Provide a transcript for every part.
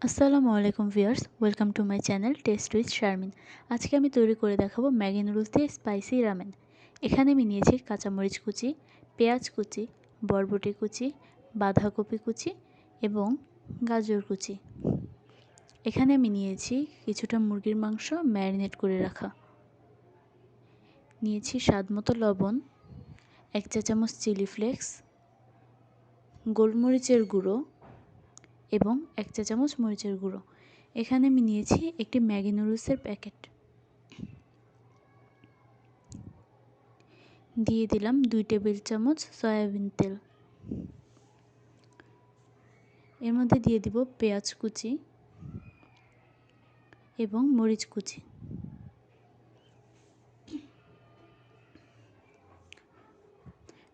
আসসালামু আলাইকুম viewers, welcome to my channel test with Sharmin. আজকে আমি তৈরি করে দেখাবো ম্যাগি নুডলস দিয়ে স্পাইসি রামেন। এখানে আমি নিয়েছি কাঁচামরিচ কুচি, পেঁয়াজ কুচি, বরবটি কুচি, বাঁধাকপি কুচি এবং গাজর কুচি। এখানে আমি নিয়েছি কিছুটা মুরগির মাংস ম্যারিনেট করে রাখা। নিয়েছি স্বাদমতো লবণ, 1 চা চামচ চিলি ফ্লেক্স, গোলমরিচের গুঁড়ো এবং 1 চা চামচ মরিচের গুঁড়ো। এখানে আমি নিয়েছি একটি ম্যাগি নুডলসের প্যাকেট। দিয়ে দিলাম 2 টেবিল চামচ সয়াবিন তেল। এর মধ্যে দিয়ে দিব পেঁয়াজ কুচি এবং মরিচ কুচি।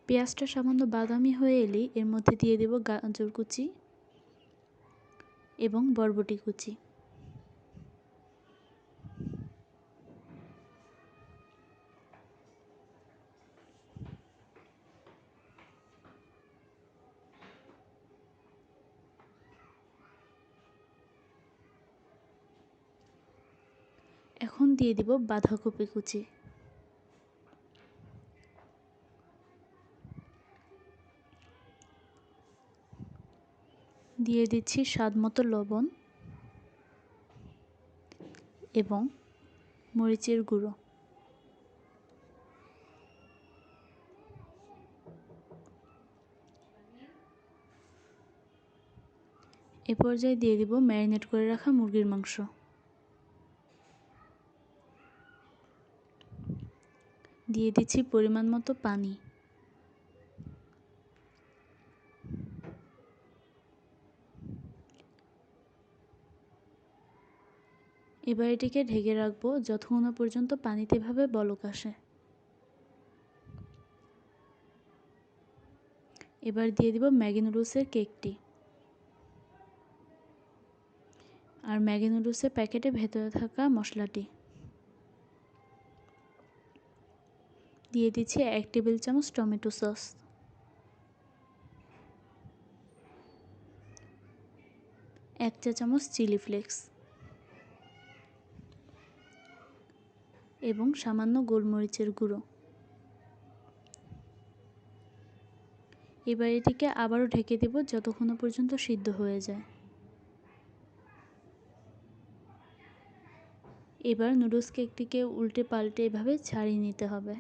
পেঁয়াজটা সামান্য বাদামি হয়ে এলেই এর মধ্যে দিয়ে দেব গাজর কুচি এবং বরবটি কুচি। এখন দিয়ে দিব বাঁধাকপি কুচি। দিয়ে দিচ্ছি স্বাদমতো লবণ এবং মরিচের গুঁড়ো। এ পর্যায়ে দিয়ে দিব ম্যারিনেট করে রাখা মুরগির মাংস। দিয়ে দিচ্ছি পরিমাণ মতো পানি। এবার এটিকে ঢেকে রাখবো যতক্ষণ না পর্যন্ত পানিতে এভাবে বলক আসে। এবার দিয়ে দিব ম্যাগি নুডলসের কেকটি। আর ম্যাগি নুডলসের প্যাকেটে ভেতরে থাকা মশলাটি দিয়ে দিচ্ছি 1 টেবিল চামচ টমেটো সস, 1 চা চামচ চিলি ফ্লেক্স এবং সামান্য গোলমরিচের গুঁড়ো। এবার এটিকে আবারও ঢেকে দেব যতক্ষণ পর্যন্ত সিদ্ধ হয়ে যায়। এবার নুডলস কেকটিকে উল্টে পাল্টে এভাবে ছাড়িয়ে নিতে হবে।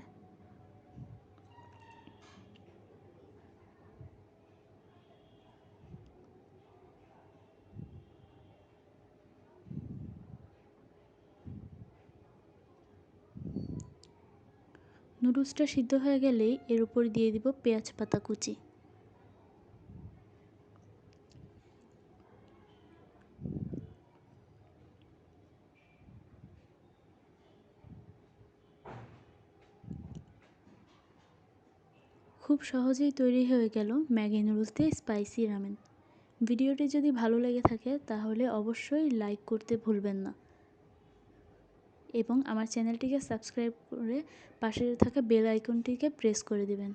নুডলসটা সিদ্ধ হয়ে গেলেই এর উপর দিয়ে দিব পেঁয়াজ পাতা কুচি। খুব সহজেই তৈরি হয়ে গেল ম্যাগি নুডলস দিয়ে স্পাইসি রামেন। ভিডিওটি যদি ভালো লেগে থাকে তাহলে অবশ্যই লাইক করতে ভুলবেন না এবং আমার চ্যানেলটিকে সাবস্ক্রাইব করে পাশে থাকা বেল আইকনটিকে প্রেস করে দিবেন।